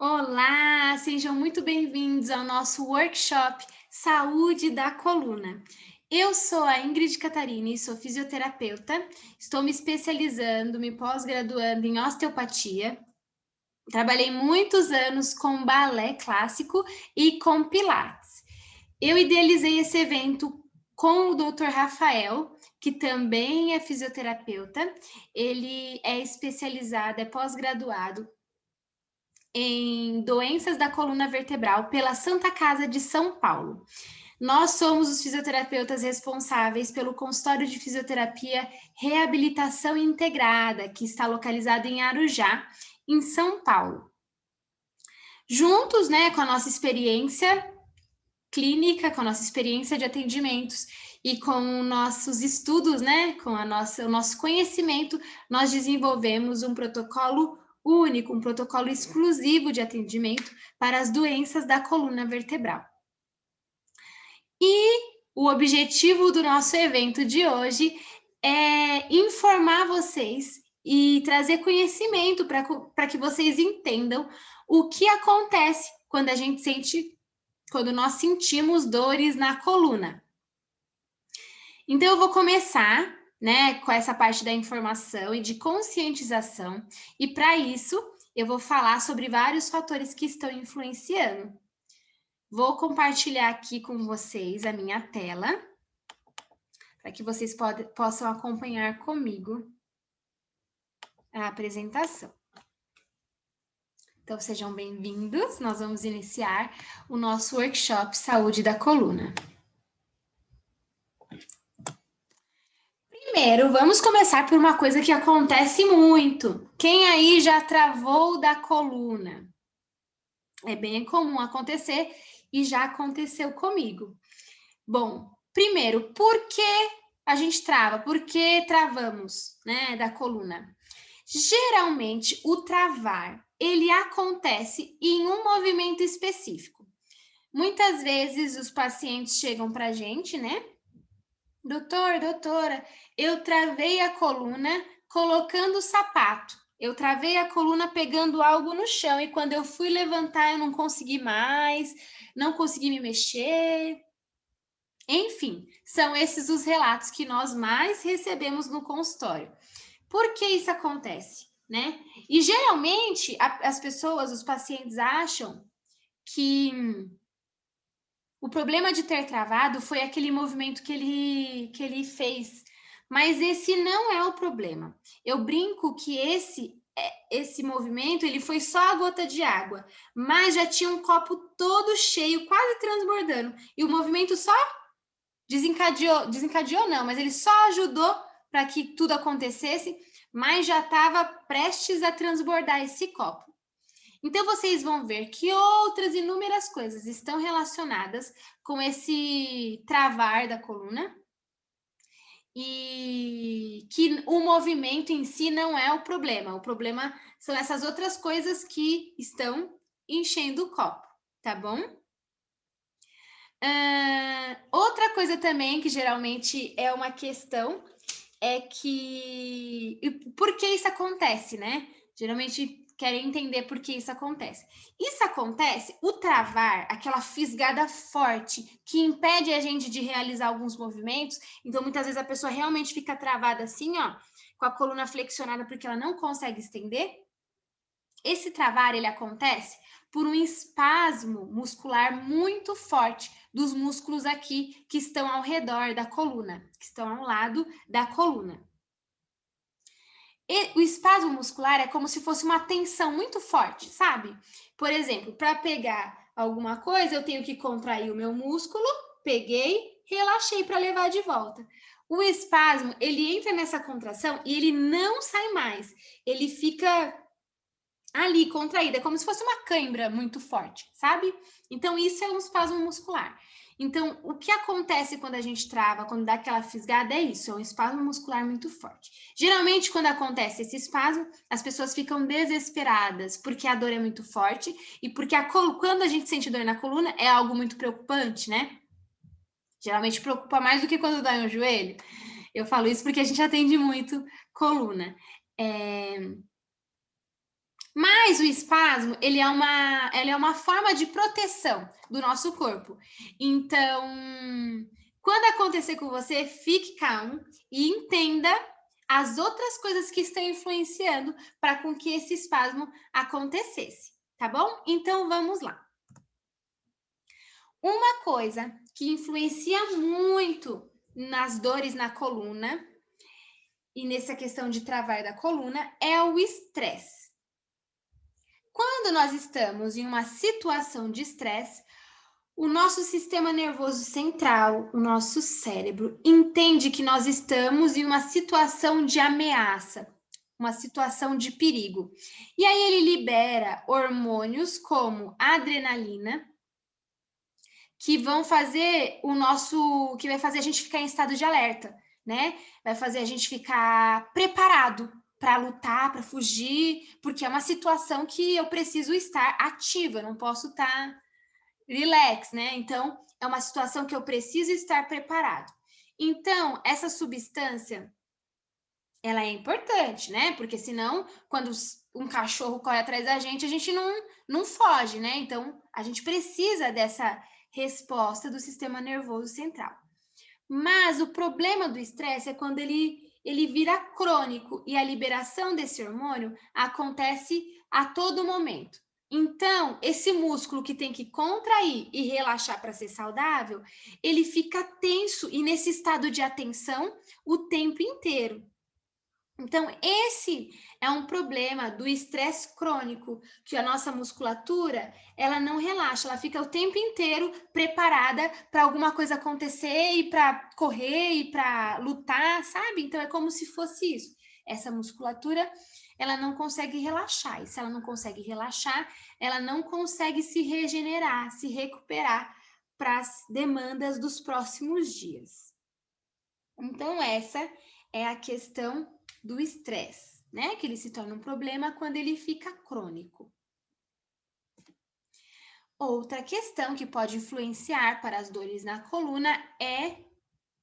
Olá, sejam muito bem-vindos ao nosso workshop Saúde da Coluna. Eu sou a Ingrid Catarini, sou fisioterapeuta, estou me especializando, me pós-graduando em osteopatia. Trabalhei muitos anos com balé clássico e com pilates. Eu idealizei esse evento com o Dr. Rafael, que também é fisioterapeuta. Ele é especializado, é pós-graduado em doenças da coluna vertebral pela Santa Casa de São Paulo. Nós somos os fisioterapeutas responsáveis pelo consultório de fisioterapia Reabilitação Integrada, que está localizado em Arujá, em São Paulo. Juntos, né, com a nossa experiência clínica, com a nossa experiência de atendimentos e com nossos estudos, né, com o nosso conhecimento, nós desenvolvemos um protocolo único, um protocolo exclusivo de atendimento para as doenças da coluna vertebral. E o objetivo do nosso evento de hoje é informar vocês e trazer conhecimento para que vocês entendam o que acontece quando nós sentimos dores na coluna. Então, eu vou começar, né, com essa parte da informação e de conscientização, e para isso, eu vou falar sobre vários fatores que estão influenciando. Vou compartilhar aqui com vocês a minha tela, para que vocês possam acompanhar comigo a apresentação. Então, sejam bem-vindos, nós vamos iniciar o nosso workshop Saúde da Coluna. Primeiro, vamos começar por uma coisa que acontece muito. Quem aí já travou da coluna? É bem comum acontecer e já aconteceu comigo. Bom, primeiro, por que a gente trava? Por que travamos, né, da coluna? Geralmente, o travar, ele acontece em um movimento específico. Muitas vezes os pacientes chegam para a gente, né? Doutora, eu travei a coluna colocando o sapato. Eu travei a coluna pegando algo no chão e quando eu fui levantar eu não consegui mais, não consegui me mexer. Enfim, são esses os relatos que nós mais recebemos no consultório. Por que isso acontece, né? E geralmente as pessoas, os pacientes acham que o problema de ter travado foi aquele movimento que ele fez, mas esse não é o problema. Eu brinco que esse movimento ele foi só a gota de água, mas já tinha um copo todo cheio, quase transbordando, e o movimento só desencadeou não, mas ele só ajudou para que tudo acontecesse, mas já estava prestes a transbordar esse copo. Então, vocês vão ver que outras inúmeras coisas estão relacionadas com esse travar da coluna e que o movimento em si não é o problema. O problema são essas outras coisas que estão enchendo o copo, tá bom? Outra coisa também que geralmente é uma questão é que... Por que isso acontece, né? Geralmente querem entender por que isso acontece. Isso acontece, o travar, aquela fisgada forte que impede a gente de realizar alguns movimentos. Então, muitas vezes a pessoa realmente fica travada assim, ó, com a coluna flexionada porque ela não consegue estender. Esse travar, ele acontece por um espasmo muscular muito forte dos músculos aqui que estão ao redor da coluna, que estão ao lado da coluna. E o espasmo muscular é como se fosse uma tensão muito forte, sabe? Por exemplo, para pegar alguma coisa, eu tenho que contrair o meu músculo, peguei, relaxei para levar de volta. O espasmo, ele entra nessa contração e ele não sai mais. Ele fica ali contraída, é como se fosse uma cãibra muito forte, sabe? Então, isso é um espasmo muscular. Então, o que acontece quando a gente trava, quando dá aquela fisgada, é isso, é um espasmo muscular muito forte. Geralmente, quando acontece esse espasmo, as pessoas ficam desesperadas, porque a dor é muito forte e porque quando a gente sente dor na coluna, é algo muito preocupante, né? Geralmente preocupa mais do que quando dói um joelho. Eu falo isso porque a gente atende muito coluna. Mas o espasmo, ele é uma forma de proteção do nosso corpo. Então, quando acontecer com você, fique calmo e entenda as outras coisas que estão influenciando para com que esse espasmo acontecesse, tá bom? Então, vamos lá. Uma coisa que influencia muito nas dores na coluna e nessa questão de travar da coluna é o estresse. Quando nós estamos em uma situação de estresse, o nosso sistema nervoso central, o nosso cérebro, entende que nós estamos em uma situação de ameaça, uma situação de perigo. E aí ele libera hormônios como adrenalina, que vão fazer que vai fazer a gente ficar em estado de alerta, né? Vai fazer a gente ficar preparado para lutar, para fugir, porque é uma situação que eu preciso estar ativa, não posso estar relax, né? Então, é uma situação que eu preciso estar preparado. Então, essa substância, ela é importante, né? Porque senão, quando um cachorro corre atrás da gente, a gente não foge, né? Então, a gente precisa dessa resposta do sistema nervoso central. Mas o problema do estresse é quando ele vira crônico e a liberação desse hormônio acontece a todo momento. Então, esse músculo que tem que contrair e relaxar para ser saudável, ele fica tenso e nesse estado de atenção o tempo inteiro. Então, esse é um problema do estresse crônico, que a nossa musculatura, ela não relaxa, ela fica o tempo inteiro preparada para alguma coisa acontecer e para correr e para lutar, sabe? Então, é como se fosse isso. Essa musculatura, ela não consegue relaxar, e se ela não consegue relaxar, ela não consegue se regenerar, se recuperar para as demandas dos próximos dias. Então, essa é a questão do estresse, né? Que ele se torna um problema quando ele fica crônico. Outra questão que pode influenciar para as dores na coluna é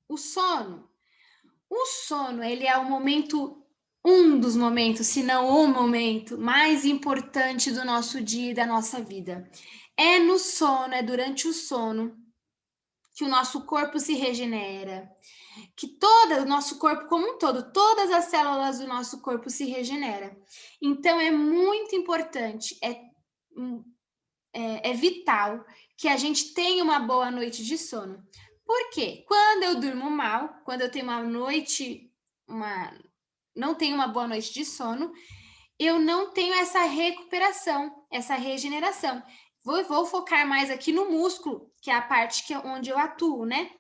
o sono. O sono, ele é um dos momentos, se não o momento mais importante do nosso dia e da nossa vida. É no sono, é durante o sono que o nosso corpo se regenera, que todo o nosso corpo como um todo, todas as células do nosso corpo se regenera. Então é muito importante, é vital que a gente tenha uma boa noite de sono. Por quê? Quando eu durmo mal, quando eu tenho não tenho uma boa noite de sono, eu não tenho essa recuperação, essa regeneração. Vou focar mais aqui no músculo, que é a parte onde eu atuo, né?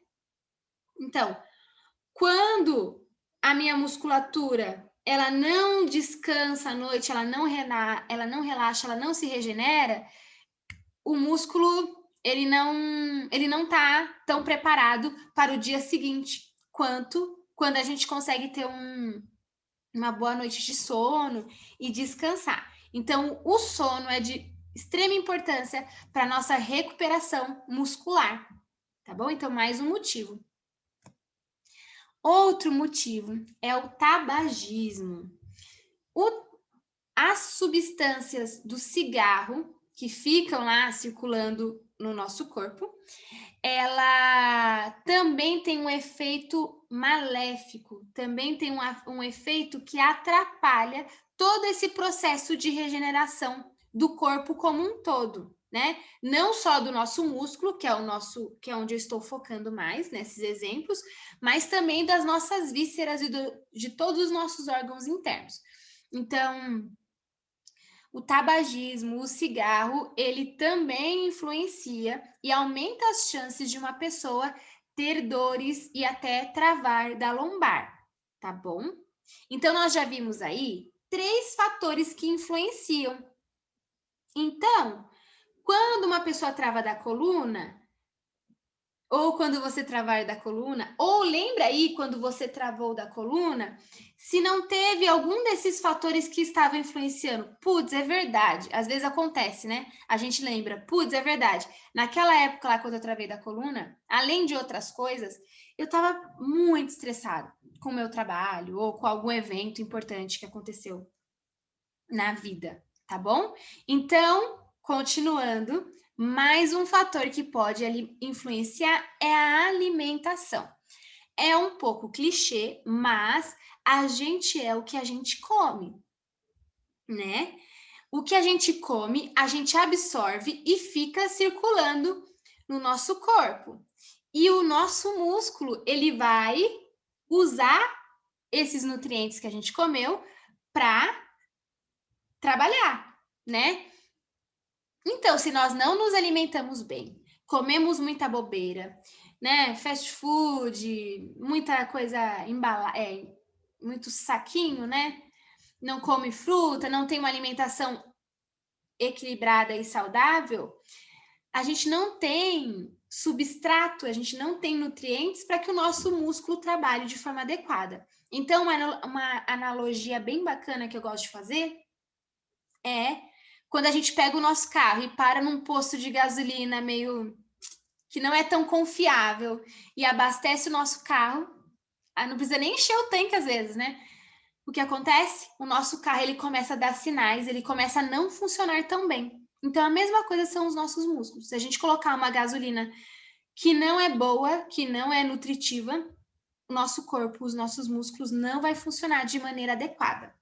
Então, quando a minha musculatura ela não descansa à noite, ela não relaxa, ela não se regenera, o músculo ele não tá tão preparado para o dia seguinte quanto quando a gente consegue ter uma boa noite de sono e descansar. Então, o sono é de extrema importância para nossa recuperação muscular, tá bom? Então, mais um motivo. Outro motivo é o tabagismo. As substâncias do cigarro que ficam lá circulando no nosso corpo, ela também tem um efeito maléfico, também tem um efeito que atrapalha todo esse processo de regeneração do corpo como um todo, né? Não só do nosso músculo, que é onde eu estou focando mais nesses exemplos, mas também das nossas vísceras e de todos os nossos órgãos internos. Então, o tabagismo, o cigarro, ele também influencia e aumenta as chances de uma pessoa ter dores e até travar da lombar, tá bom? Então, nós já vimos aí 3 fatores que influenciam. Então, quando uma pessoa trava da coluna, ou quando você travar da coluna, ou lembra aí quando você travou da coluna, se não teve algum desses fatores que estavam influenciando. Putz, é verdade. Às vezes acontece, né? A gente lembra, putz, é verdade. Naquela época lá, quando eu travei da coluna, além de outras coisas, eu estava muito estressada com o meu trabalho ou com algum evento importante que aconteceu na vida, tá bom? Então, continuando, mais um fator que pode influenciar é a alimentação. É um pouco clichê, mas a gente é o que a gente come, né? O que a gente come, a gente absorve e fica circulando no nosso corpo. E o nosso músculo, ele vai usar esses nutrientes que a gente comeu para trabalhar, né? Então, se nós não nos alimentamos bem, comemos muita bobeira, né? Fast food, muita coisa embalada, muito saquinho, né? Não come fruta, não tem uma alimentação equilibrada e saudável, a gente não tem substrato, a gente não tem nutrientes para que o nosso músculo trabalhe de forma adequada. Então, uma analogia bem bacana que eu gosto de fazer é quando a gente pega o nosso carro e para num posto de gasolina meio que não é tão confiável e abastece o nosso carro, não precisa nem encher o tanque às vezes, né? O que acontece? O nosso carro ele começa a dar sinais, ele começa a não funcionar tão bem. Então, a mesma coisa são os nossos músculos. Se a gente colocar uma gasolina que não é boa, que não é nutritiva, o nosso corpo, os nossos músculos não vai funcionar de maneira adequada.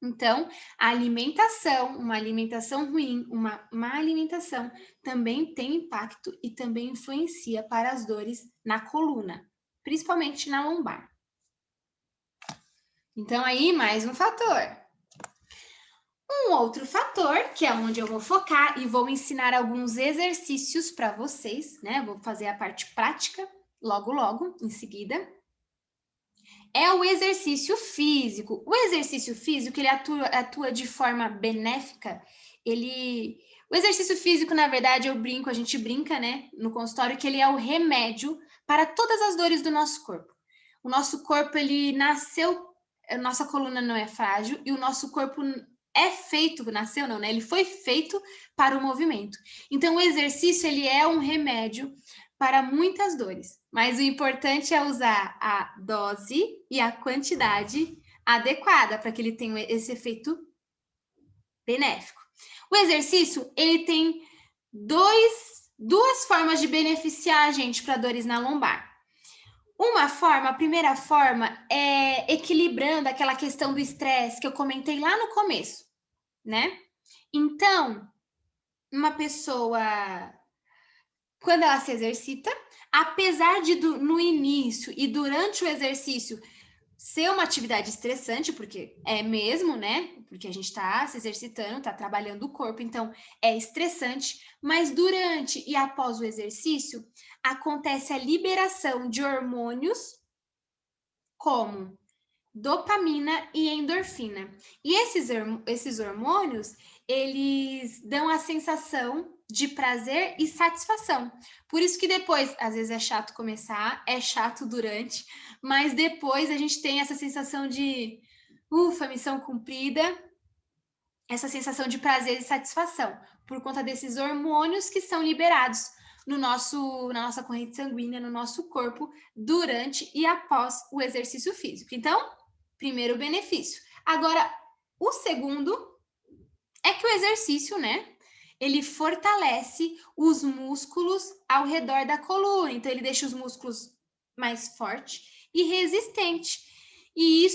Então, a alimentação, uma alimentação ruim, uma má alimentação, também tem impacto e também influencia para as dores na coluna, principalmente na lombar. Então, aí, mais um fator. Um outro fator, que é onde eu vou focar e vou ensinar alguns exercícios para vocês, né? Vou fazer a parte prática logo, em seguida. É o exercício físico. O exercício físico, ele atua de forma benéfica. O exercício físico, na verdade, a gente brinca, né? No consultório, que ele é o remédio para todas as dores do nosso corpo. O nosso corpo, ele nasceu, a nossa coluna não é frágil e o nosso corpo nasceu não, né? Ele foi feito para o movimento. Então, o exercício, ele é um remédio para muitas dores, mas o importante é usar a dose e a quantidade adequada para que ele tenha esse efeito benéfico. O exercício, ele tem duas formas de beneficiar a gente para dores na lombar. A primeira forma é equilibrando aquela questão do estresse que eu comentei lá no começo, né? Então, uma pessoa, quando ela se exercita, apesar de no início e durante o exercício ser uma atividade estressante, porque é mesmo, né? Porque a gente está se exercitando, está trabalhando o corpo, então é estressante, mas durante e após o exercício acontece a liberação de hormônios como dopamina e endorfina. E esses hormônios, eles dão a sensação de prazer e satisfação. Por isso que depois, às vezes é chato começar, é chato durante, mas depois a gente tem essa sensação de ufa, missão cumprida, essa sensação de prazer e satisfação, por conta desses hormônios que são liberados na nossa corrente sanguínea, no nosso corpo, durante e após o exercício físico. Então, primeiro benefício. Agora, o segundo é que o exercício, né? Ele fortalece os músculos ao redor da coluna. Então, ele deixa os músculos mais fortes e resistentes. E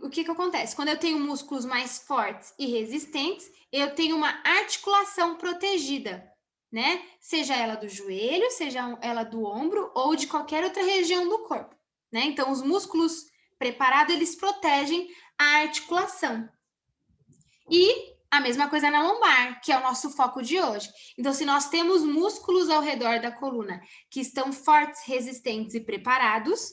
o que acontece? Quando eu tenho músculos mais fortes e resistentes, eu tenho uma articulação protegida, né? Seja ela do joelho, seja ela do ombro ou de qualquer outra região do corpo, né? Então, os músculos preparados, eles protegem a articulação. E a mesma coisa na lombar, que é o nosso foco de hoje. Então, se nós temos músculos ao redor da coluna que estão fortes, resistentes e preparados,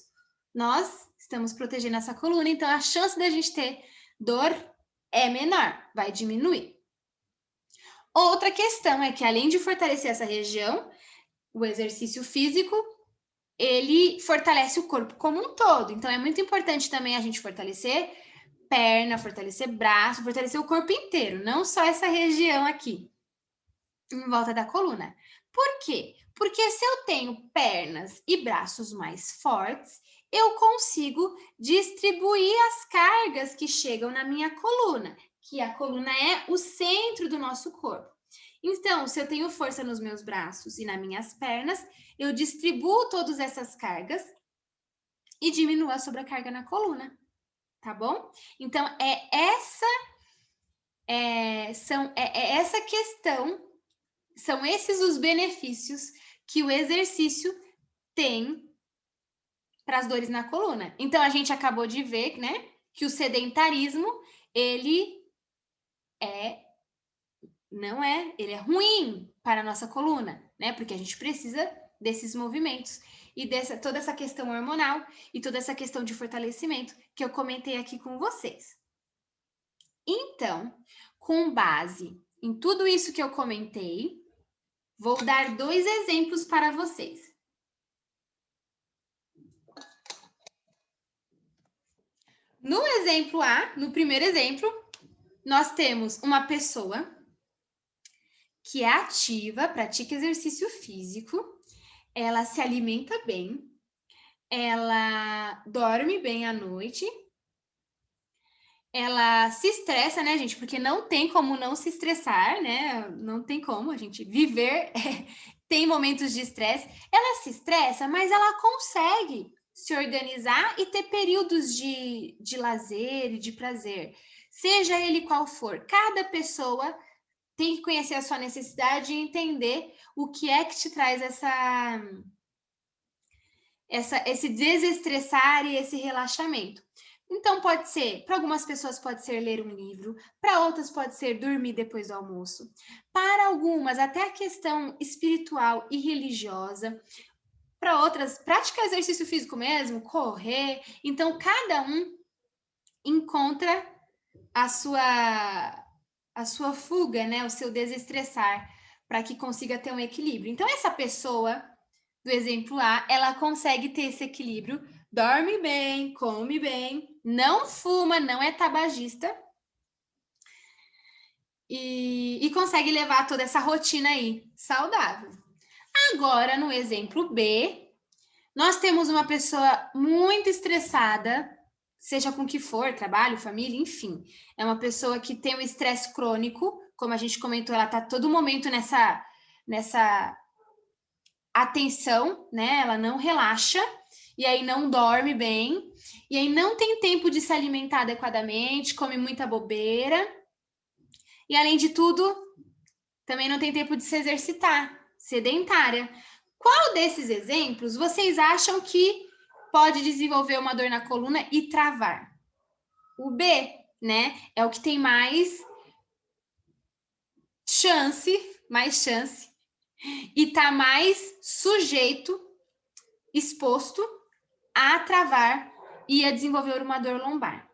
nós estamos protegendo essa coluna, então a chance da gente ter dor é menor, vai diminuir. Outra questão é que, além de fortalecer essa região, o exercício físico, ele fortalece o corpo como um todo. Então, é muito importante também a gente fortalecer perna, fortalecer braço, fortalecer o corpo inteiro, não só essa região aqui, em volta da coluna. Por quê? Porque se eu tenho pernas e braços mais fortes, eu consigo distribuir as cargas que chegam na minha coluna, que a coluna é o centro do nosso corpo. Então, se eu tenho força nos meus braços e nas minhas pernas, eu distribuo todas essas cargas e diminuo a sobrecarga na coluna, tá bom? Então, essa questão, são esses os benefícios que o exercício tem para as dores na coluna. Então, a gente acabou de ver, né, que o sedentarismo, ele ele é ruim para a nossa coluna, né? Porque a gente precisa desses movimentos e toda essa questão hormonal e toda essa questão de fortalecimento que eu comentei aqui com vocês. Então, com base em tudo isso que eu comentei, vou dar 2 exemplos para vocês. No exemplo A, no primeiro exemplo, nós temos uma pessoa que é ativa, pratica exercício físico, ela se alimenta bem, ela dorme bem à noite, ela se estressa, né, gente? Porque não tem como não se estressar, né? Não tem como a gente viver, tem momentos de estresse. Ela se estressa, mas ela consegue se organizar e ter períodos de lazer e de prazer, seja ele qual for. Cada pessoa tem que conhecer a sua necessidade e entender o que é que te traz esse desestressar e esse relaxamento. Então, pode ser, para algumas pessoas pode ser ler um livro, para outras pode ser dormir depois do almoço, para algumas até a questão espiritual e religiosa, para outras praticar exercício físico mesmo, correr. Então, cada um encontra a sua fuga, né, o seu desestressar, para que consiga ter um equilíbrio. Então, essa pessoa do exemplo A, ela consegue ter esse equilíbrio, dorme bem, come bem, não fuma, não é tabagista e consegue levar toda essa rotina aí saudável. Agora, no exemplo B, nós temos uma pessoa muito estressada, seja com que for, trabalho, família, enfim. É uma pessoa que tem um estresse crônico, como a gente comentou, ela está todo momento nessa atenção, né? Ela não relaxa, e aí não dorme bem, e aí não tem tempo de se alimentar adequadamente, come muita bobeira, e além de tudo, também não tem tempo de se exercitar, sedentária. Qual desses exemplos vocês acham que pode desenvolver uma dor na coluna e travar? O B, né? É o que tem mais chance, e tá mais sujeito, exposto a travar e a desenvolver uma dor lombar.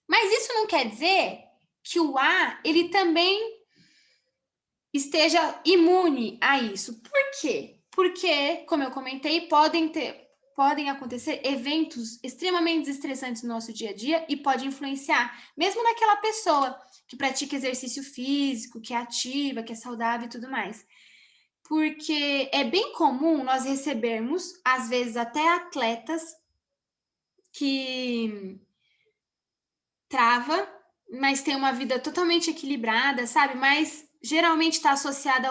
Mas isso não quer dizer que o A, ele também esteja imune a isso. Por quê? Porque, como eu comentei, podem acontecer eventos extremamente estressantes no nosso dia a dia e pode influenciar, mesmo naquela pessoa que pratica exercício físico, que é ativa, que é saudável e tudo mais. Porque é bem comum nós recebermos, às vezes, até atletas que trava, mas tem uma vida totalmente equilibrada, sabe? Mas geralmente está associada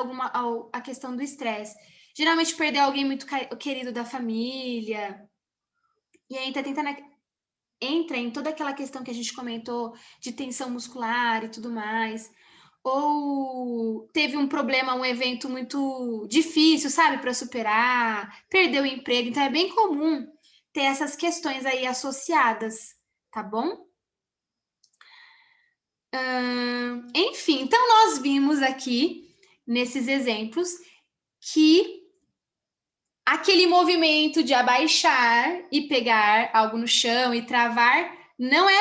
à questão do estresse. Geralmente perder alguém muito querido da família. E aí entra em toda aquela questão que a gente comentou de tensão muscular e tudo mais. Ou teve um problema, um evento muito difícil, sabe, para superar, perdeu o emprego. Então é bem comum ter essas questões aí associadas, tá bom? Enfim, então nós vimos aqui, nesses exemplos, que aquele movimento de abaixar e pegar algo no chão e travar,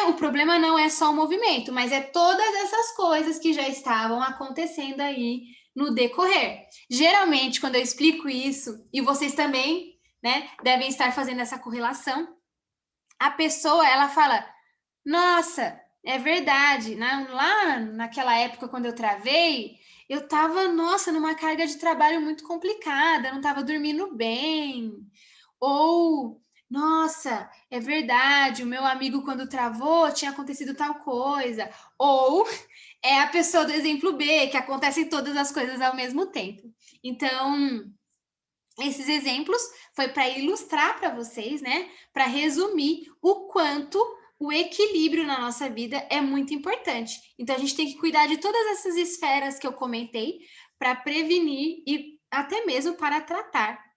o problema não é só o movimento, mas é todas essas coisas que já estavam acontecendo aí no decorrer. Geralmente, quando eu explico isso, e vocês também, né, devem estar fazendo essa correlação, a pessoa, ela fala, nossa, é verdade, lá naquela época, quando eu travei, eu estava, nossa, numa carga de trabalho muito complicada, não estava dormindo bem. Ou, Nossa, é verdade, o meu amigo quando travou tinha acontecido tal coisa. Ou é a pessoa do exemplo B, que acontecem todas as coisas ao mesmo tempo. Então, esses exemplos foi para ilustrar para vocês, né? Para resumir o quanto o equilíbrio na nossa vida é muito importante. Então, a gente tem que cuidar de todas essas esferas que eu comentei para prevenir e até mesmo para tratar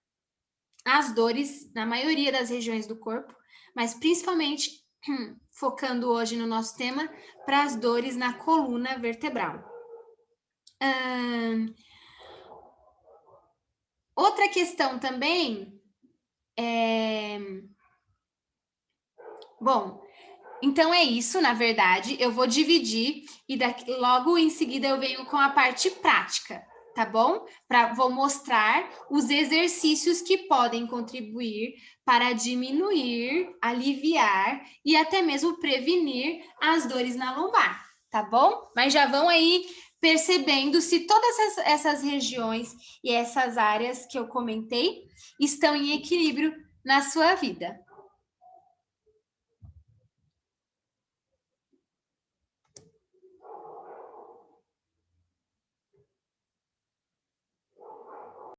as dores na maioria das regiões do corpo, mas principalmente focando hoje no nosso tema para as dores na coluna vertebral. Outra questão também é. Bom, então é isso, na verdade. Eu vou dividir e logo em seguida eu venho com a parte prática, tá bom? Vou mostrar os exercícios que podem contribuir para diminuir, aliviar e até mesmo prevenir as dores na lombar, tá bom? Mas já vão aí percebendo se todas essas regiões e essas áreas que eu comentei estão em equilíbrio na sua vida.